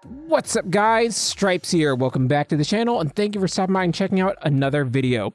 What's up guys, Strypz here. Welcome back to the channel and thank you for stopping by and checking out another video.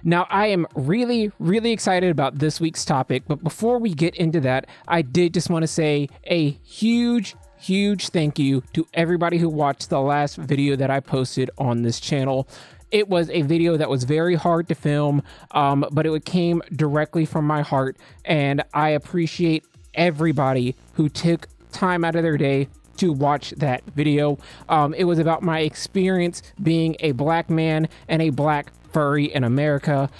Now I am really excited about this week's topic, but before we get into that, I did just want to say a huge thank you to everybody who watched the last video that I posted on this channel. It was a video that was very hard to film, but it came directly from my heart, and I appreciate everybody who took time out of their day to watch that video. It was about my experience being a black man and a black furry in America.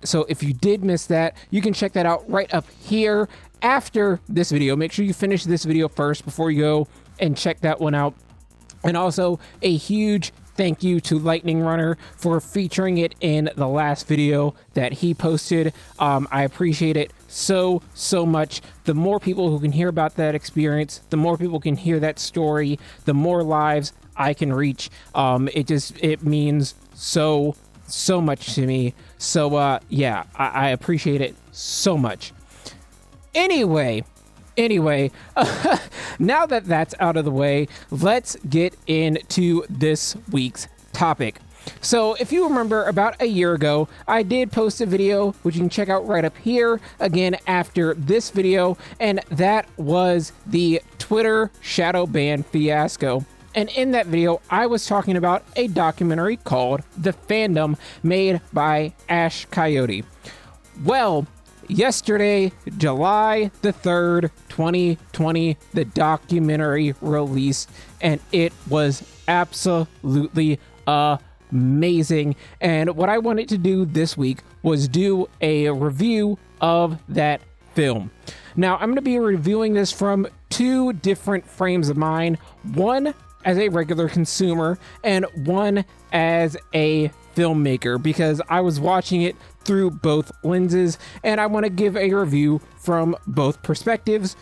So if you did miss that, you can check that out right up here after this video. Make sure you finish this video first before you go and check that one out. And also a huge thank you to Lightning Runner for featuring it in the last video that he posted. I appreciate it so much. The more people who can hear about that experience, the more people can hear that story, the more lives I can reach. It means so much to me. So yeah, I appreciate it so much. Anyway, now that that's out of the way, let's get into this week's topic. So if you remember, about a year ago, I did post a video, which you can check out right up here, again after this video, and that was the Twitter shadow ban fiasco. And in that video, I was talking about a documentary called The Fandom, made by Ash Coyote. Well, yesterday, July the 3rd, 2020, the documentary released, and it was absolutely amazing. And what I wanted to do this week was do a review of that film. Now, I'm going to be reviewing this from two different frames of mind, one as a regular consumer and one as a filmmaker, because I was watching it through both lenses and I want to give a review from both perspectives,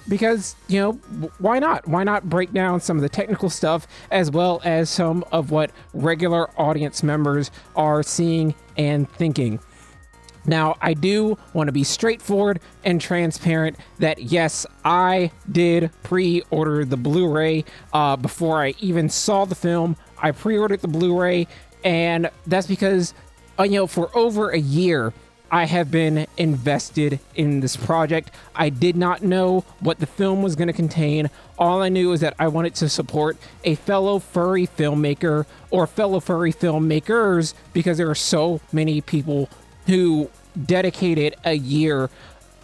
because, you know, why not break down some of the technical stuff as well as some of what regular audience members are seeing and thinking. Now, I do want to be straightforward and transparent that yes, I did pre-order the Blu-ray before I even saw the film. I pre-ordered the Blu-ray, and that's because, you know, for over a year, I have been invested in this project. I did not know what the film was going to contain. All I knew is that I wanted to support a fellow furry filmmaker or fellow furry filmmakers, because there are so many people who dedicated a year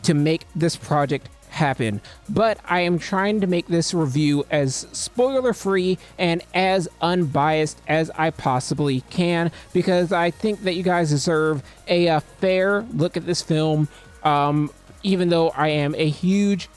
to make this project happen. But I am trying to make this review as spoiler free and as unbiased as I possibly can, because I think that you guys deserve a fair look at this film, even though I am a huge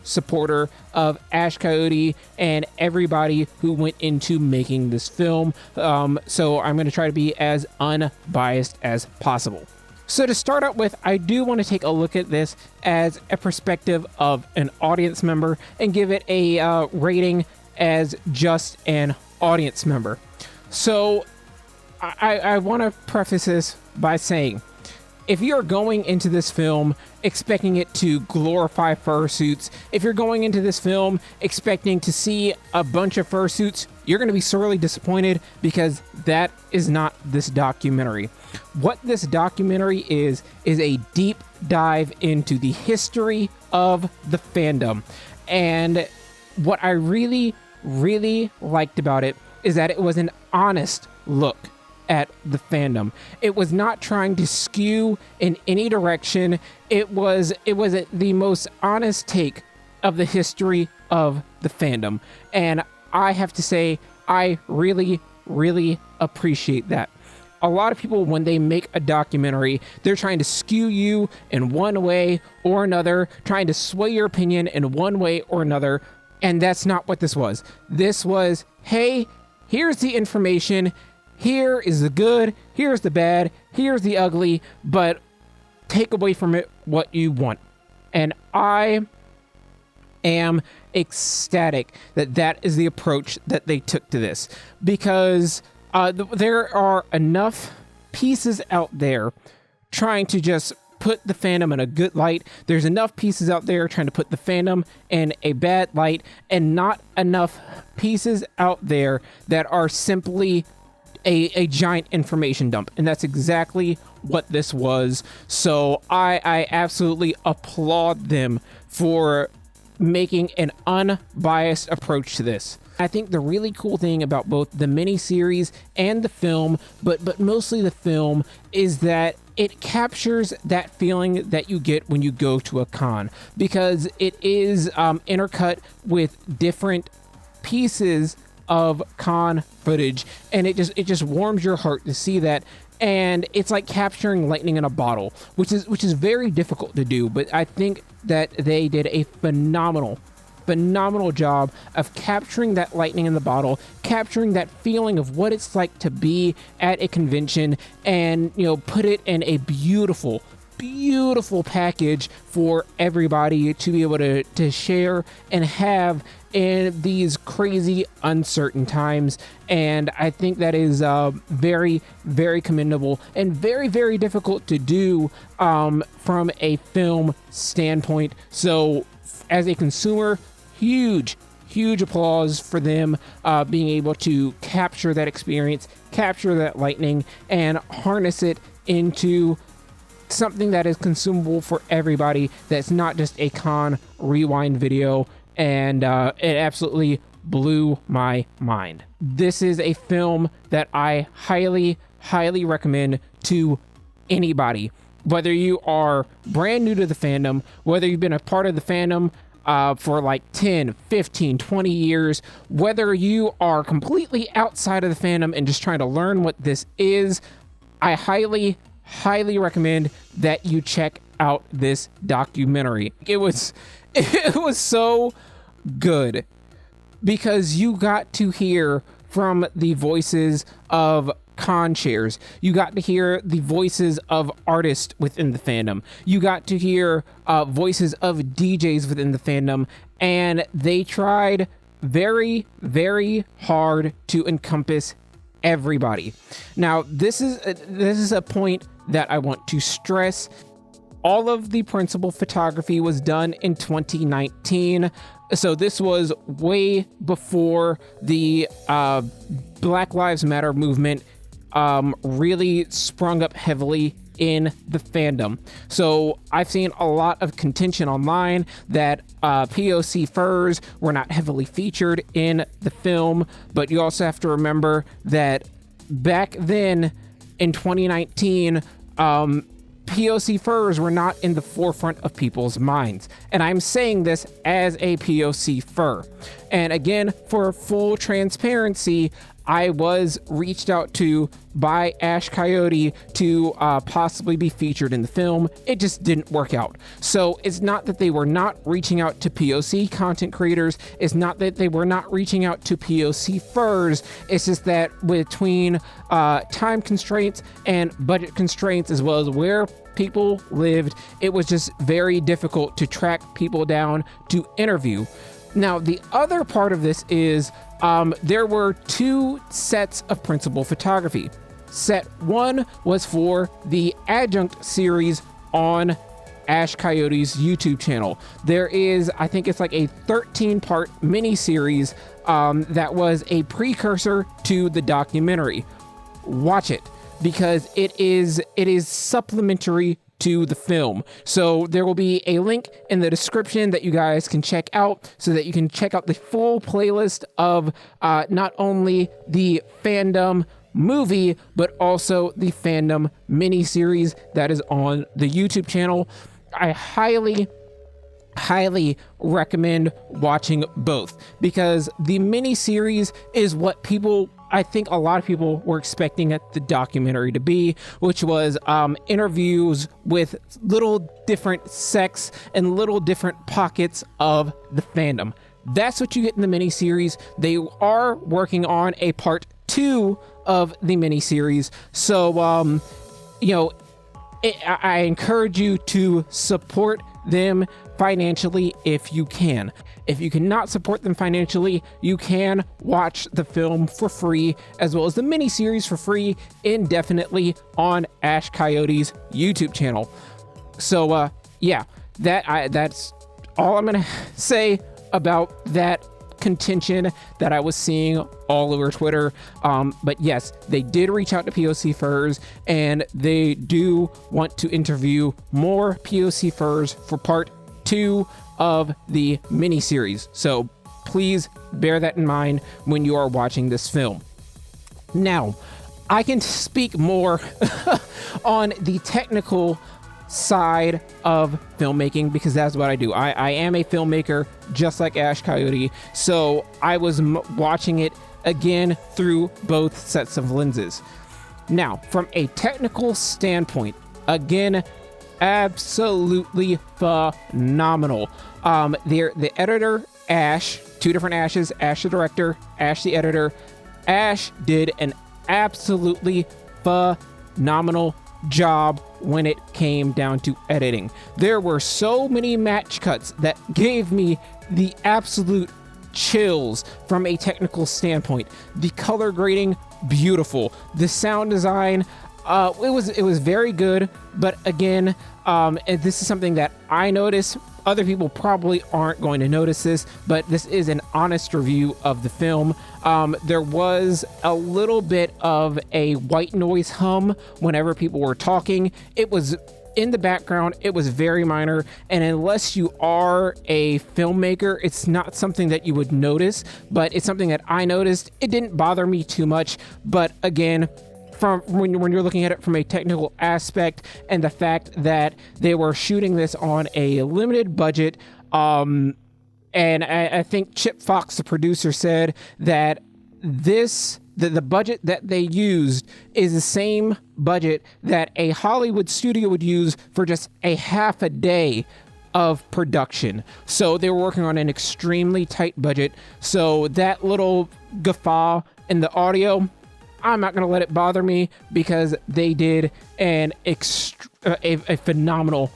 supporter of Ash Coyote and everybody who went into making this film. So I'm going to try to be as unbiased as possible. So to start out with, I do want to take a look at this as a perspective of an audience member and give it a rating as just an audience member. So I want to preface this by saying, if you're going into this film expecting it to glorify fursuits, if you're going into this film expecting to see a bunch of fursuits, you're going to be sorely disappointed, because that is not this documentary. What this documentary is a deep dive into the history of the fandom. And what I really liked about it is that it was an honest look at the fandom. It was not trying to skew in any direction. It was the most honest take of the history of the fandom. And I have to say, I really appreciate that. A lot of people, when they make a documentary, they're trying to skew you in one way or another, trying to sway your opinion in one way or another. And that's not what this was. This was, hey, here's the information. Here is the good, here's the bad, here's the ugly, but take away from it what you want. And I am ecstatic that that is the approach that they took to this, because there are enough pieces out there trying to just put the fandom in a good light. There's enough pieces out there trying to put the fandom in a bad light, and not enough pieces out there that are simply a giant information dump. And that's exactly what this was. So I absolutely applaud them for making an unbiased approach to this. I think the really cool thing about both the miniseries and the film, but mostly the film, is that it captures that feeling that you get when you go to a con, because it is intercut with different pieces of con footage, and it just warms your heart to see that. And it's like capturing lightning in a bottle, which is very difficult to do, but I think that they did a phenomenal job of capturing that lightning in the bottle, capturing that feeling of what it's like to be at a convention, and put it in a beautiful package for everybody to be able to share and have in these crazy uncertain times. And I think that is very, very commendable and very, very difficult to do from a film standpoint. So as a consumer, huge applause for them being able to capture that experience, capture that lightning, and harness it into something that is consumable for everybody, that's not just a con rewind video. And it absolutely blew my mind. This is a film that I highly recommend to anybody, whether you are brand new to the fandom, whether you've been a part of the fandom for like 10, 15, 20 years, whether you are completely outside of the fandom and just trying to learn what this is. I highly recommend that you check out this documentary. It was so good, because you got to hear from the voices of con chairs. You got to hear the voices of artists within the fandom. You got to hear voices of DJs within the fandom, and they tried very, very hard to encompass everybody. Now, this is a point that I want to stress. All of the principal photography was done in 2019. So this was way before the Black Lives Matter movement really sprung up heavily in the fandom. So I've seen a lot of contention online that POC furs were not heavily featured in the film, but you also have to remember that back then in 2019, POC furs were not in the forefront of people's minds. And I'm saying this as a POC fur. And again, for full transparency, I was reached out to by Ash Coyote to possibly be featured in the film. It just didn't work out. So it's not that they were not reaching out to POC content creators. It's not that they were not reaching out to POC furs. It's just that between time constraints and budget constraints, as well as where people lived, it was just very difficult to track people down to interview. Now, the other part of this is there were two sets of principal photography. Set one was for the adjunct series on Ash Coyote's YouTube channel. There is, I think it's like a 13-part mini-series that was a precursor to the documentary. Watch it, because it is supplementary to the film. So there will be a link in the description that you guys can check out, so that you can check out the full playlist of not only the fandom movie, but also the fandom miniseries that is on the YouTube channel. I highly recommend watching both, because the miniseries is what I think a lot of people were expecting at the documentary to be, which was interviews with little different sects and little different pockets of the fandom. That's what you get in the miniseries. They are working on a part 2 of the miniseries. So, I encourage you to support them financially if you can. If you cannot support them financially, you can watch the film for free, as well as the miniseries for free indefinitely on Ash Coyote's YouTube channel. So yeah, that's all I'm gonna say about that contention that I was seeing all over Twitter. But yes, they did reach out to POC Furs, and they do want to interview more POC Furs for part 2 of the miniseries. So please bear that in mind when you are watching this film. Now, I can speak more on the technical side of filmmaking, because that's what I do. I am a filmmaker just like Ash Coyote, so I was watching it again through both sets of lenses. Now, from a technical standpoint, again, absolutely phenomenal. The editor, Ash, 2 different Ashes, Ash the director, Ash the editor. Ash did an absolutely phenomenal job when it came down to editing. There were so many match cuts that gave me the absolute chills from a technical standpoint. The color grading, beautiful. The sound design, it was very good. But again, this is something that I noticed. Other people probably aren't going to notice this, but this is an honest review of the film. There was a little bit of a white noise hum whenever people were talking. It was in the background. It was very minor, and unless you are a filmmaker, it's not something that you would notice, but it's something that I noticed. It didn't bother me too much, but again, from when you're looking at it from a technical aspect, and the fact that they were shooting this on a limited budget, and I think Chip Fox, the producer, said that the budget that they used is the same budget that a Hollywood studio would use for just a half a day of production. So they were working on an extremely tight budget. So that little guffaw in the audio, I'm not going to let it bother me, because they did a phenomenal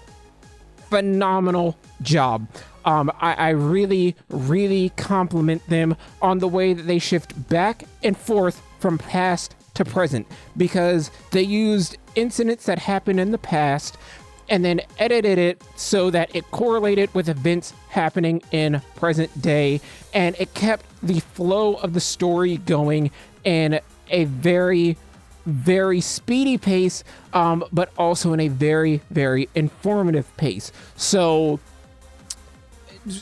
job. I really, really compliment them on the way that they shift back and forth from past to present, because they used incidents that happened in the past and then edited it so that it correlated with events happening in present day, and it kept the flow of the story going in a very, very speedy pace, but also in a very, very informative pace. So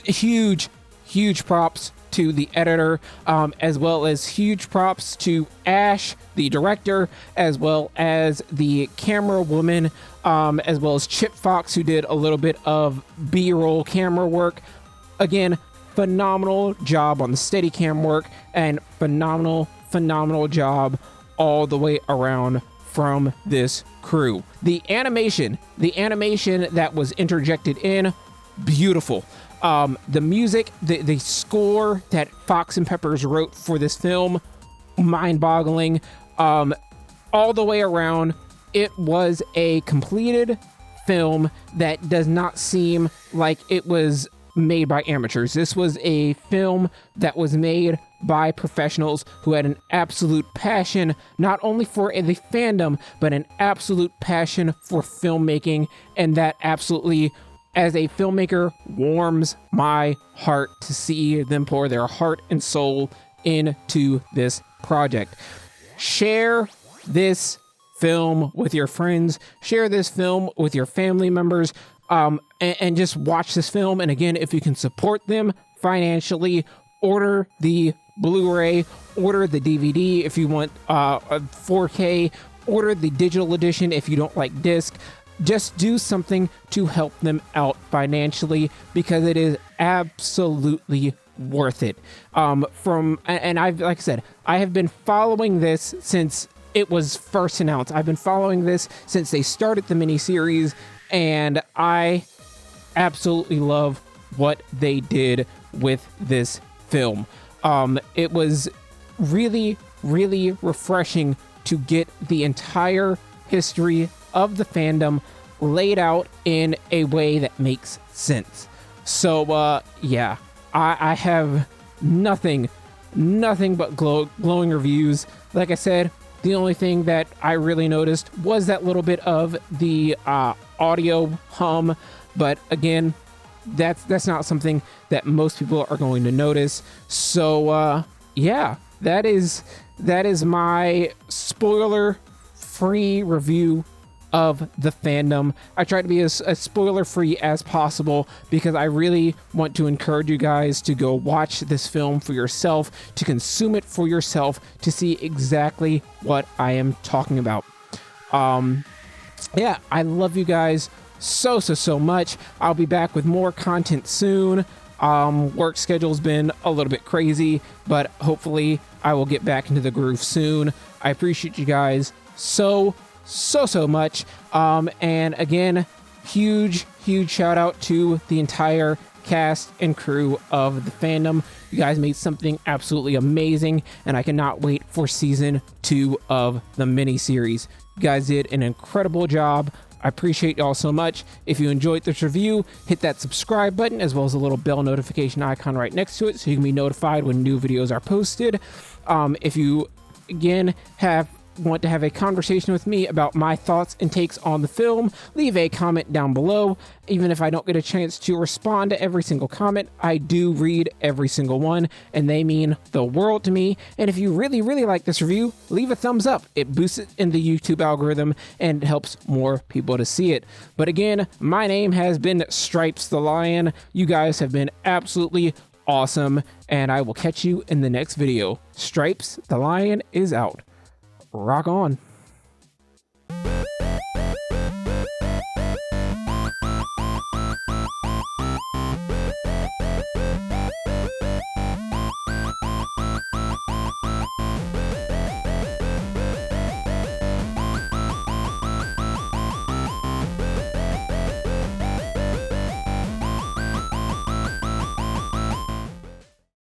huge props to the editor, as well as huge props to Ash, the director, as well as the camera woman, as well as Chip Fox, who did a little bit of B-roll camera work. Again, phenomenal job on the Steadicam work, and phenomenal job all the way around from this crew. The animation that was interjected in, beautiful. The music, the score that Fox and Peppers wrote for this film, mind-boggling. All the way around, it was a completed film that does not seem like it was made by amateurs. This was a film that was made by professionals who had an absolute passion, not only for the fandom, but an absolute passion for filmmaking, and that absolutely, as a filmmaker, warms my heart to see them pour their heart and soul into this project. Share this film with your friends, share this film with your family members, and just watch this film. And again, if you can support them financially, order the Blu-ray, order the DVD if you want a 4K, order the digital edition if you don't like disc. Just do something to help them out financially, because it is absolutely worth it. Like I said, I have been following this since it was first announced. I've been following this since they started the miniseries, and I absolutely love what they did with this film. It was really, really refreshing to get the entire history of the fandom laid out in a way that makes sense. So, yeah, I have nothing but glowing reviews. Like I said, the only thing that I really noticed was that little bit of the audio hum, but again, that's not something that most people are going to notice. So yeah, that is my spoiler free review of the fandom. I try to be as spoiler free as possible because I really want to encourage you guys to go watch this film for yourself, to consume it for yourself, to see exactly what I am talking about. Yeah, I love you guys so much. I'll be back with more content soon. Work schedule's been a little bit crazy, but hopefully I will get back into the groove soon. I appreciate you guys so much. And again, huge shout out to the entire cast and crew of the fandom. You guys made something absolutely amazing, and I cannot wait for season 2 of the miniseries. You guys did an incredible job. I appreciate y'all so much. If you enjoyed this review, hit that subscribe button as well as the little bell notification icon right next to it so you can be notified when new videos are posted. If you again want to have a conversation with me about my thoughts and takes on the film, leave a comment down below. Even if I don't get a chance to respond to every single comment, I do read every single one, and they mean the world to me. And if you really like this review, leave a thumbs up. It boosts it in the YouTube algorithm and it helps more people to see it. But again, my name has been Strypz the Lion. You guys have been absolutely awesome, and I will catch you in the next video. Strypz the Lion is out. Rock on.